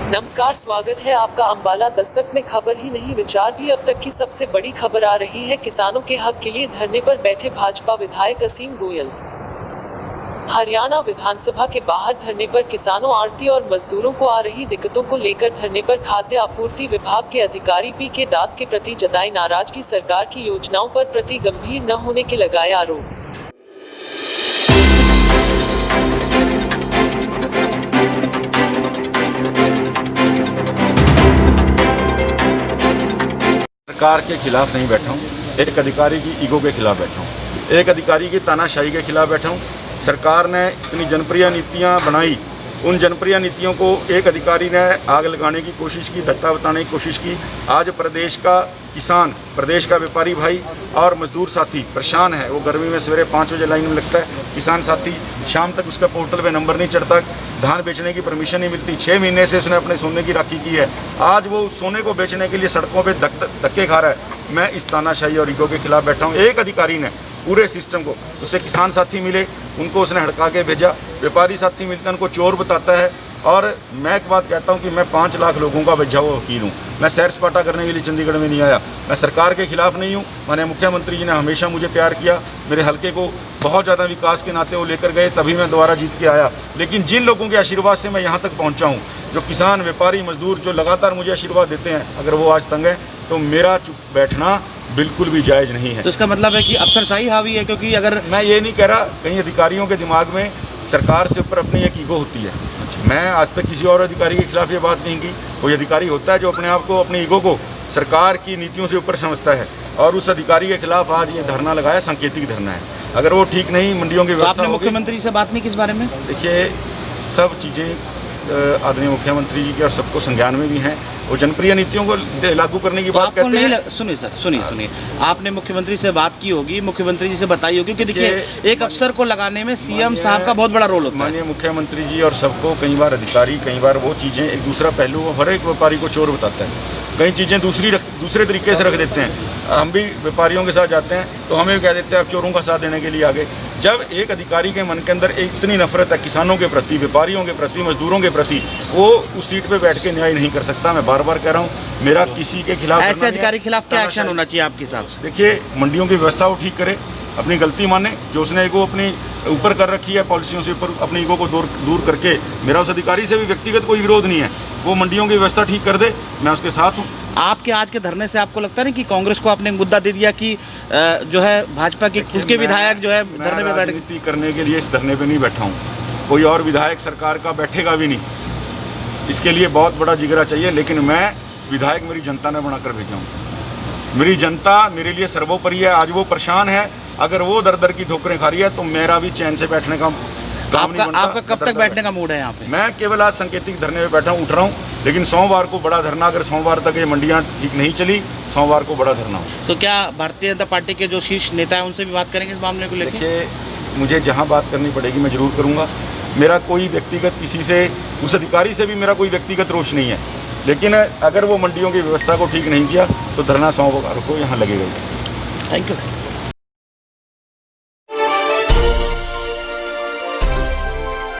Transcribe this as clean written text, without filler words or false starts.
नमस्कार, स्वागत है आपका अंबाला दस्तक में। खबर ही नहीं विचार भी अब तक की सबसे बड़ी खबर आ रही है। किसानों के हक के लिए धरने पर बैठे भाजपा विधायक असीम गोयल। हरियाणा विधानसभा के बाहर धरने पर किसानों, आढ़ती और मजदूरों को आ रही दिक्कतों को लेकर धरने पर खाद्य आपूर्ति विभाग के अधिकारी पी.के. दास के प्रति जताई नाराजगी। सरकार की योजनाओं पर प्रति गंभीर न होने के लगाए आरोप। सरकार के खिलाफ नहीं बैठा हूँ, एक अधिकारी की ईगो के खिलाफ बैठा हूँ, एक अधिकारी की तानाशाही के खिलाफ बैठा हूँ। सरकार ने इतनी जनप्रिय नीतियाँ बनाई, उन जनप्रिय नीतियों को एक अधिकारी ने आग लगाने की कोशिश की, धक्का बताने की कोशिश की। आज प्रदेश का किसान, प्रदेश का व्यापारी भाई और मजदूर साथी परेशान है। वो गर्मी में सवेरे 5 बजे लाइन में लगता है, किसान साथी शाम तक उसका पोर्टल पे नंबर नहीं चढ़ता, धान बेचने की परमिशन नहीं मिलती। 6 महीने से उसने अपने सोने की राखी की है, आज वो सोने को बेचने के लिए सड़कों पे धक्के खा रहा है। मैं इस तानाशाही और ईगो के खिलाफ बैठा हूँ। एक अधिकारी ने पूरे सिस्टम को, उसे किसान साथी मिले उनको उसने हड़का के भेजा, व्यापारी साथी मिलकर उनको चोर बताता है। और मैं एक बात कहता हूं कि मैं 5 लाख लोगों का बचा हुआ वकील हूं। मैं सैर सपाटा करने के लिए चंडीगढ़ में नहीं आया। मैं सरकार के खिलाफ नहीं हूं। माननीय मुख्यमंत्री जी ने हमेशा मुझे प्यार किया, मेरे हलके को बहुत ज़्यादा विकास के नाते वो लेकर गए, तभी मैं दोबारा जीत के आया। लेकिन जिन लोगों के आशीर्वाद से मैं यहाँ तक पहुँचा हूँ, जो किसान, व्यापारी, मजदूर जो लगातार मुझे आशीर्वाद देते हैं, अगर वो आज तंग है तो मेरा चुप बैठना बिल्कुल भी जायज़ नहीं है। तो इसका मतलब है कि अफसरशाही हावी है, क्योंकि अगर मैं ये नहीं कह रहा, कहीं अधिकारियों के दिमाग में सरकार से ऊपर अपनी एक ईगो होती है। मैं आज तक किसी और अधिकारी के खिलाफ ये बात नहीं की। कोई अधिकारी होता है जो अपने आप को, अपनी ईगो को सरकार की नीतियों से ऊपर समझता है, और उस अधिकारी के खिलाफ आज ये धरना लगाया, सांकेतिक धरना है। अगर वो ठीक नहीं, मंडियों की व्यवस्था, आपने मुख्यमंत्री से बात नहीं की इस बारे में? देखिए, सब चीज़ें आदरणीय मुख्यमंत्री जी के और सबको संज्ञान में भी हैं। वो जनप्रिय नीतियों को लागू करने की बात कहते हैं। सुनिए सर, सुनिए, आपने मुख्यमंत्री से बात की होगी, मुख्यमंत्री जी से बताई होगी कि देखिए एक अफसर को लगाने में सीएम साहब का बहुत बड़ा रोल होता है। माननीय मुख्यमंत्री जी और सबको, कई बार अधिकारी, कई बार वो चीज़ें, एक दूसरा पहलू वो हर एक व्यापारी को चोर बताता है। कई चीज़ें दूसरे तरीके से रख देते हैं। हम भी व्यापारियों के साथ जाते हैं तो हमें भी कह देते हैं आप चोरों का साथ देने के लिए आगे। जब एक अधिकारी के मन के अंदर इतनी नफरत है किसानों के प्रति, व्यापारियों के प्रति, मजदूरों के प्रति, वो उस सीट पे बैठ के न्याय नहीं कर सकता। मैं बार बार कह रहा हूँ, मेरा किसी के खिलाफ, ऐसे अधिकारी के खिलाफ क्या एक्शन होना चाहिए आपके हिसाब से? देखिए, मंडियों की व्यवस्था वो ठीक करे, अपनी गलती माने, जो उसने ईगो अपनी ऊपर कर रखी है पॉलिसियों से ऊपर, अपनी ईगो को दूर करके, मेरा उस अधिकारी से भी व्यक्तिगत कोई विरोध नहीं है, वो मंडियों की व्यवस्था ठीक कर दे, मैं उसके साथ हूँ। आपके आज के धरने से आपको लगता है कि कांग्रेस को आपने मुद्दा दे दिया कि जो है भाजपा के खुद के विधायक जो है धरने पे बैठ, राजनीति करने के लिए इस धरने पे नहीं बैठा हूँ। कोई और विधायक सरकार का बैठेगा भी नहीं, इसके लिए बहुत बड़ा जिगरा चाहिए। लेकिन मैं विधायक मेरी जनता ने बनाकर भेजा हूँ। मेरी जनता मेरे लिए सर्वोपरि है। आज वो परेशान है, अगर वो दर दर की ठोकरें खा रही है तो मेरा भी चैन से बैठने का काम नहीं बनता। आपका कब तक बैठने का मूड है यहाँ पे? मैं केवल आज सांकेतिक धरने में बैठा हूँ, उठ रहा हूँ, लेकिन सोमवार को बड़ा धरना, अगर सोमवार तक ये मंडियाँ ठीक नहीं चली, सोमवार को बड़ा धरना हो। तो क्या भारतीय जनता पार्टी के जो शीर्ष नेता है उनसे भी बात करेंगे इस मामले को लेकर? देखिए, मुझे जहाँ बात करनी पड़ेगी मैं जरूर करूँगा। मेरा कोई व्यक्तिगत किसी से, उस अधिकारी से भी मेरा कोई व्यक्तिगत रोष नहीं है, लेकिन अगर वो मंडियों की व्यवस्था को ठीक नहीं किया तो धरना सोमवार को यहाँ लगेगा। Thank you.